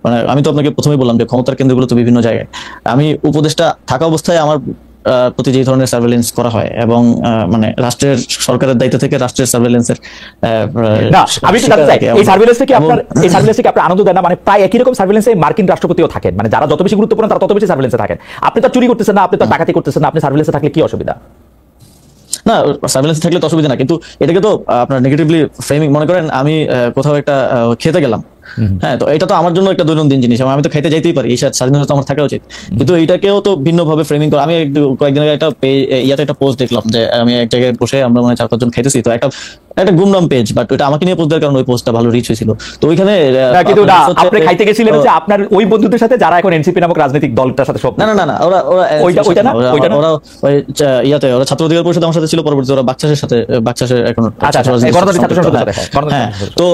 মানে আমি তো আপনাকে প্রথমেই বললাম যে ক্ষমতার কেন্দ্রগুলো তো বিভিন্ন জায়গায়। আমি উপদেষ্টা থাকা অবস্থায় আমার প্রতি যে ধরনের সার্ভেলেন্স করা হয় এবং মানে রাষ্ট্রের সরকারের দায়িত্ব থেকে রাষ্ট্রের সার্ভেলেন্সের না আমি তো জানতে চাই এই সার্ভেলেন্সে কি আপনার আনন্দ দেয় না? মানে প্রায় একই রকম সার্ভেলেন্সে মার্কিন রাষ্ট্রপতিও থাকেন, মানে যারা যত বেশি গুরুত্বপূর্ণ তারা তত বেশি সার্ভেলেন্সে থাকেন। আপনি তো চুরি করতেছেন না, আপনি তো ডাকাতি করতেছেন না, আপনি সার্ভেলেন্সে থাকলে কি অসুবিধা? না সার্ভেলেন্স থাকলে তো অসুবিধা না, কিন্তু এটাকে তো আপনার নেগেটিভলি ফ্রেমিং মনে করেন। আমি কোথাও একটা খেতে গেলাম, হ্যাঁ, তো এটা তো আমার জন্য একটা দৈনন্দিন জিনিস এবং আমি তো খাইতে যাইতেই পারি, এই স্বাধীনতা আমার থাকা উচিত, কিন্তু এটাকেও তো ভিন্নভাবে ফ্রেমিং করে। আমি কয়েকদিন আগে একটা ইয়াতে একটা পোস্ট দেখলাম যে আমি এক জায়গায় বসে আমরা মানে 4-5 জন খাইতেছি, তো একটা গুমনাম পেজ, বাট ওটা আমাকে নিয়ে পোস্ট দেওয়ার কারণে ওই পোস্টটা ভালো রিচ হয়েছিল। তো ওইখানে কিন্তু আপনি খাইতে গেছিলেন যে আপনার ওই বন্ধুদের সাথে যারা এখন এনসিপি নামক রাজনৈতিক দলটার সাথে সব না না না ওরা ওরা ওই ইয়াতে ওরা ছাত্র অধিকার পরিষদ আমার সাথে ছিল, পরবর্তী ওরা বাকচাষের এখন হ্যাঁ। তো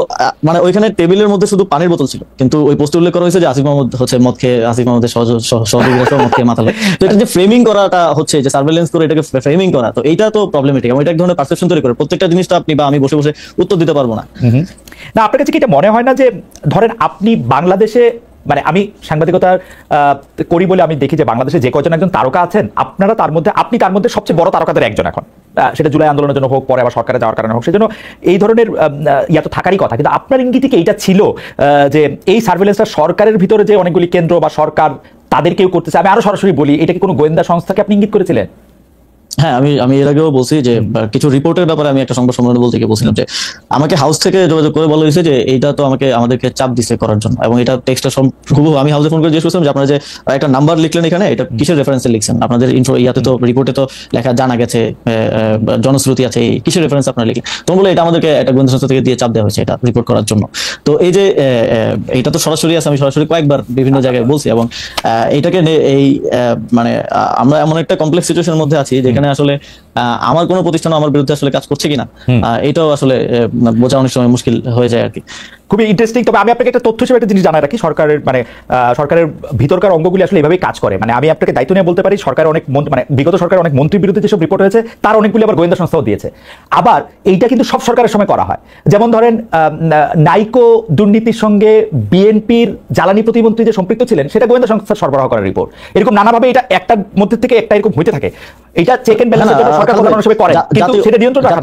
মানে ওইখানে টেবিলের মধ্যে শুধু পানির বোতল ছিল, কিন্তু ওই পোস্টে উল্লেখ করা হয়েছে যে আসিফ মাহমুদ হচ্ছে মদ খেয়ে, আসিফ মাহমুদের সহযোগীরা সহ মদ খেয়ে মাথা লাগে। তো এটা যে ফ্রেমিং করাটা হচ্ছে, যে সার্ভেলেন্স করে এটাকে ফ্রেমিং করা, তো এইটা তো প্রবলেমেটিক এবং এটা এক ধরনের পারসেপশন তৈরি করে। প্রত্যেকটা জিনিস তো আপনি বা আমি বসে বসে উত্তর দিতে পারবো না। না আপনার কাছে কি এটা মনে হয় না যে ধরেন আপনি বাংলাদেশে, মানে আমি সাংবাদিকতা করি বলে আমি দেখি যে বাংলাদেশে যে কয়জন একজন তারকা আছেন আপনি তার মধ্যে সবচেয়ে বড় তারকাদের একজন এখন, সেটা জুলাই আন্দোলনের জন্য হোক, পরে আবার সরকারে যাওয়ার কারণে হোক, সেজন্য এই ধরনের ইয়া তো থাকারই কথা। কিন্তু আপনার ইঙ্গিত থেকে এইটা ছিল যে এই সার্ভেলেন্সটা সরকারের ভিতরে যে অনেকগুলি কেন্দ্র বা সরকার তাদের কেউ করতেছে। আমি আরো সরাসরি বলি, এটা কি কোনো গোয়েন্দা সংস্থাকে আপনি ইঙ্গিত করেছিলেন? হ্যাঁ, আমি এর আগেও বলছি যে কিছু রিপোর্টের ব্যাপারে আমি একটা সংবাদ সম্মেলনে বলতে গিয়ে বলছিলাম যে আমাকে হাউস থেকে যোগাযোগ করে বলা হয়েছে যে এইটা তো আমাদেরকে চাপ দিছে করার জন্য, এবং এটা টেক্সটটা খুব আমি হাউসে ফোন করে জিজ্ঞেস করছিলাম যে আপনারা যে একটা নাম্বার লিখলেন এখানে, এটা কিসের রেফারেন্সে লিখছেন? আপনাদের ইন্ট্রো ইয়াতে তো রিপোর্টে তো লেখা জানা গেছে, জনশ্রুতি আছে, কিসের রেফারেন্স আপনারা লিখলেন? তখন বলে এটা আমাদেরকে একটা গোয়েন্দা সংস্থা থেকে দিয়ে চাপ দেওয়া হয়েছে এটা রিপোর্ট করার জন্য। তো এই যে এটা তো সরাসরি আছে, আমি সরাসরি কয়েকবার বিভিন্ন জায়গায় বলছি, এবং এইটাকে এই মানে আমরা এমন একটা কমপ্লেক্স সিচুয়েশনের মধ্যে আছি যেখানে আসলে আমার কোনো প্রতিষ্ঠান আমার বিরুদ্ধে আসলে কাজ করছে কিনা এটাও আসলে বোঝা অনেক সময় মুশকিল হয়ে যায় আর কি। খুবই ইন্টারেস্টিং। তবে আমি আপনাকে একটা তথ্য হিসেবে একটা জিনিস জানাই রাখি, সরকারের ভিতরকার অঙ্গগুলি আসলে এভাবেই কাজ করে। মানে আমি আপনাকে দায়িত্ব নিয়ে বলতে পারি, বিগত সরকারের অনেক মন্ত্রীর বিরুদ্ধে যেসব রিপোর্ট হয়েছে তার অনেকগুলি আবার গোয়েন্দা সংস্থাও দিয়েছে। আবার এইটা কিন্তু সব সরকারের সময় করা হয়। যেমন ধরেন নাইকো দুর্নীতির সঙ্গে বিএনপির জ্বালানি প্রতিমন্ত্রী যে সম্পৃক্ত ছিলেন, সেটা গোয়েন্দা সংস্থার সরবরাহ করার রিপোর্ট। এরকম নানাভাবে এটা একটার মধ্যে থেকে একটা এরকম হইতে থাকে। এটা চেক এন্ড ব্যালেন্স সরকার প্রধান হিসেবে করে, কিন্তু সেটা নিয়ন্ত্রণ রাখা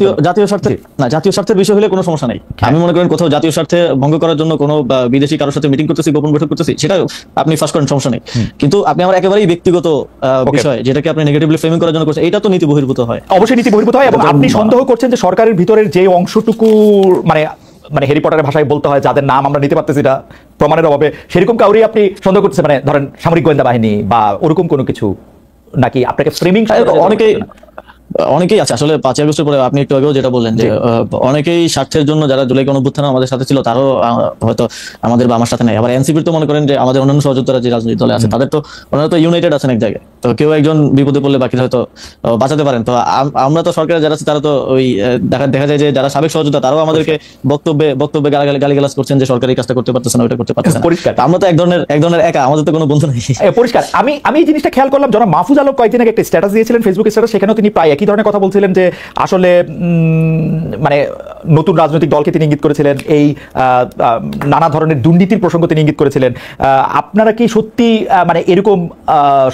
জাতীয় স্বার্থের বিষয় হলে কোনো সমস্যা নেই। আমি মনে করেন কোথাও জাতীয় স্বার্থে ভঙ্গ করার জন্য কোনো বিদেশি কারোর সাথে মিটিং করতেছি, গোপন বৈঠক করতেছি, সেটা আপনি ফাঁস করেন, সমস্যা নেই। কিন্তু আপনি আমার একেবারেই ব্যক্তিগত বিষয় যেটাকে আপনি নেগেটিভলি ফ্রেমিং করার জন্য করছেন, এটা তো নীতি বহির্ভূত হয়। অবশ্যই নীতি বহির্ভূত হয়। এবং আপনি সন্দেহ করছেন যে সরকারের ভিতরের যে অংশটুকু মানে হ্যারি পটারের ভাষায় বলতে হয়, যাদের নাম আমরা নিতে পারতেছি না প্রমাণের অভাবে, সেরকম কাউরি আপনি সন্দেহ করতেছেন? মানে ধরেন সামরিক গোয়েন্দা বাহিনী বা ওরকম কোনো কিছু, নাকি আপনাকে ফ্রেমিং? অনেকেই আছে আসলে 5 আগস্টের পরে আপনি একটু আগেও যেটা বললেন যে অনেকেই স্বার্থের জন্য যারা জুলাই গণঅভ্যুত্থানে আমাদের সাথে ছিল তারও হয়তো আমাদের বা আমার সাথে নেই। আবার এনসিপির তো মনে করেন যে আমাদের অন্যান্য সহযোদ্ধারা যে রাজনৈতিক দলে আছে তাদের তো ওনারা তো ইউনাইটেড আছেন এক জায়গায়, তো কেউ একজন বিপদে পড়লে বাকিরা হয়তো বাঁচাতে পারেন। তো আমরা তো সরকারের যারা আছে তারা তো ওই দেখা যায় যে যারা সাবেক সহযোদ্ধা তারাও আমাদেরকে বক্তব্যে গালিগালাজ করছেন যে সরকারি কাজটা করতে পারতেছে না, ওইটা করতে পারতেছে না। পরিষ্কার আমরা তো এক ধরনের একা, আমাদের তো কোনো বন্ধু নেই। পরিষ্কার। আমি এই জিনিসটা খেয়াল করলাম, জনাব মাহফুজ আলম কয়েকদিন আগে একটা স্ট্যাটাস দিয়েছিলেন, ফেসবুক স্ট্যাটাস, সেখানেও তিনি প্রায় একই ধরনের কথা বলছিলেন যে আসলে মানে নতুন রাজনৈতিক দলকে তিনি ইঙ্গিত করেছিলেন, এই নানা ধরনের দুর্নীতির প্রসঙ্গ তিনি ইঙ্গিত করেছিলেন। আপনারা কি সত্যি মানে এরকম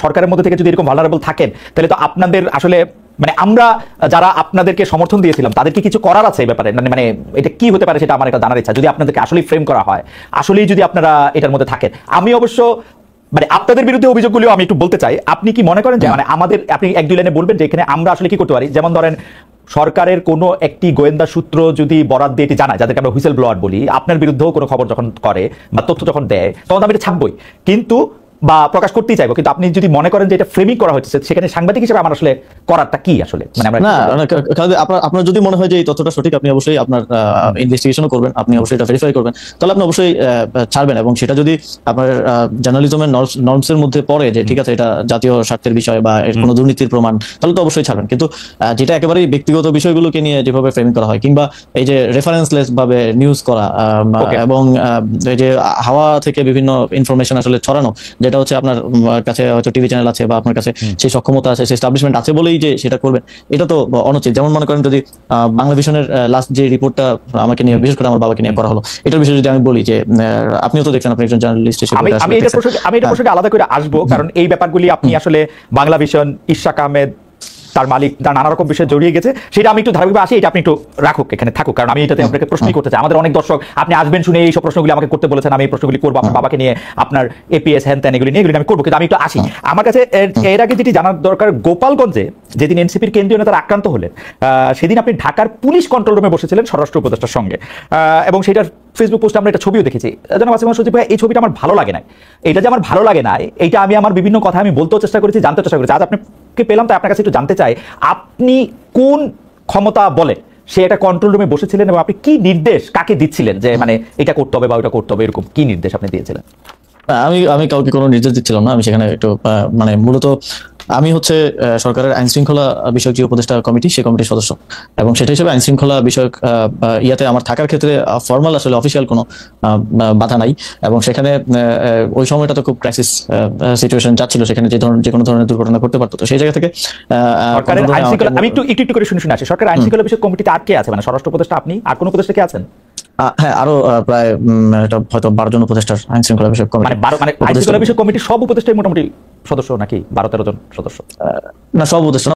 সরকারের মধ্যে থেকে যদি এরকম ভালনারেবল থাকেন, তাহলে তো আপনাদের আসলে মানে আমরা যারা আপনাদেরকে সমর্থন দিয়েছিলাম তাদেরকে কিছু করার আছে এই ব্যাপারে? মানে এটা কি হতে পারে সেটা আমার একটা জানার ইচ্ছা, যদি আপনাদেরকে আসলেই ফ্রেম করা হয়, আসলেই যদি আপনারা এটার মধ্যে থাকেন। আমি অবশ্য মানে আপনাদের বিরুদ্ধে অভিযোগগুলো আমি একটু বলতে চাই। আপনি কি মনে করেন যে মানে আমাদের, আপনি 1-2 লাইনে বলবেন যে এখানে আমরা আসলে কি করতে পারি? যেমন ধরেন সরকারের কোনো একটি গোয়েন্দা সূত্র যদি বরাদ দিয়ে এটি জানায়, যাদেরকে আমরা হুইসেল ব্লোয়ার বলি, আপনার বিরুদ্ধেও কোনো খবর যখন করে বা তথ্য যখন দেয়, তখন আমি এটা ছাপবই, কিন্তু বা প্রকাশ করতেই চাইবো। কিন্তু আপনি যদি মনে করেন যে এটা ফ্রেমিং করা হচ্ছে, সেখানে সাংবাদিক হিসেবে আমার আসলে করারটা কি আসলে? মানে আমরা আপনার যদি মনে হয় যে এই তথ্যটা সঠিক, আপনি অবশ্যই আপনার ইনভেস্টিগেশনও করবেন, আপনি অবশ্যই এটা ভেরিফাই করবেন, তাহলে আপনি অবশ্যই ছাড়বেন। এবং সেটা যদি আপনার জার্নালিজমের নর্মসের মধ্যে পড়ে যে ঠিক আছে এটা জাতীয় স্বার্থের বিষয় বা কোনো দুর্নীতির প্রমাণ, তাহলে তো অবশ্যই ছাড়বেন। কিন্তু যেটা একেবারেই ব্যক্তিগত বিষয়গুলোকে নিয়ে যেভাবে ফ্রেমিং করা হয়, কিংবা এই যে রেফারেন্সলেস ভাবে নিউজ করা এবং এই যে হাওয়া থেকে বিভিন্ন ইনফরমেশন আসলে ছড়ানো, যেটা সেটা হচ্ছে আপনার কাছে হয়তো টিভি চ্যানেল আছে বা আপনার কাছে সেই সক্ষমতা আছে, সেই এস্টাবলিশমেন্ট আছে বলেই যে সেটা করবেন, এটা তো অনুচিত। যেমন মনে করেন যদি বাংলা ভিশনের লাস্ট যে রিপোর্টটা আমাকে নিয়ে, বিশেষ করে আমার বাবাকে নিয়ে করা হলো, এটার বিষয়ে যদি আমি বলি যে আপনিও তো দেখছেন, আপনি একজন জার্নালিস্ট হিসেবে আমি এটা প্রসঙ্গে আলাদা করে আসবো, কারণ এই ব্যাপারগুলি আপনি আসলে বাংলা ভিশন, ইশাক আহমেদ, তার মালিক, তার নানা রকম বিষয়ে জড়িয়ে গেছে, সেটা আমি একটু ধারাবাহিক আসি, এটা আপনি একটু রাখুক, এখানে থাকুক, কারণ আমি এটাতে আপনাকে প্রশ্নই করতে চাই। আমাদের অনেক দর্শক আপনি আসবেন শুনে এই সব প্রশ্নগুলি আমাকে করতে বলেছেন, আমি এই প্রশ্নগুলি করবো আপনার বাবাকে নিয়ে, আপনার এপিএস হ্যান ত্যান এগুলি নিয়ে, এগুলি আমি করবো। কিন্তু আমি একটু আসি, আমার কাছে এর আগে যেটি জানার দরকার, গোপালগঞ্জে যেদিন এনসিপির কেন্দ্রীয় নেতারা আক্রান্ত হলেন, সেদিন আপনি ঢাকার পুলিশ কন্ট্রোল রুমে বসেছিলেন স্বরাষ্ট্র উপদেষ্টার সঙ্গে, এবং সেটার ফেসবুক পোস্টে আমরা একটা ছবিও দেখেছি। জনাব আসিফ মাহমুদ সজীব ভাই, এই ছবিটা আমার ভালো লাগে না। এটা যে আমার ভালো লাগে না, এইটা আমি আমার বিভিন্ন কথা আমি বলতেও চেষ্টা করেছি, জানতে চেষ্টা করেছি। আজ আপনাকে পেলাম, তাই আপনার কাছে একটু জানতে চাই, আপনি কোন ক্ষমতা বলে সে একটা কন্ট্রোল রুমে বসেছিলেন, এবং আপনি কি নির্দেশ কাকে দিচ্ছিলেন যে মানে এটা করতে হবে বা ওটা করতে হবে, এরকম কি নির্দেশ আপনি দিয়েছিলেন? আমি কাউকে কোনো নির্দেশ দিচ্ছিলাম না। আমি সেখানে একটু মানে মূলত আমি হচ্ছে সরকারের আইন শৃঙ্খলা বিষয়ক যে উপদেষ্টা কমিটি, সেই কমিটির সদস্য, এবং সেটা হিসেবে আইন শৃঙ্খলা বিষয়ক ইয়াতে আমার থাকার ক্ষেত্রে ফর্মাল আসলে অফিসিয়াল কোনো বাধা নাই। এবং সেখানে ওই সময়টা তো খুব ক্রাইসিস সিচুয়েশন যাচ্ছিল, সেখানে যে কোনো ধরনের দুর্ঘটনা ঘটতে পারতো। তো সেই জায়গা থেকে সরকারের আইন শৃঙ্খলা, আমি একটু করে শুনে আসি, সরকারের আইন শৃঙ্খলা বিষয়ক কমিটিতে আর কে আছে? মানে স্বরাষ্ট্র উপদেষ্টা, আপনি, আর কোন উপদেষ্টা কে আছেন? হ্যাঁ, আরো প্রায় এটা হয়তো 12 জন উপদেষ্টার আইন শৃঙ্খলা বিষয়ক কমিটি। মানে আইন শৃঙ্খলা বিষয়ক কমিটির সব উপদেষ্টাই মোটামুটি সদস্য নাকি 12-13 জন সদস্য? না, সব উপদেষ্টা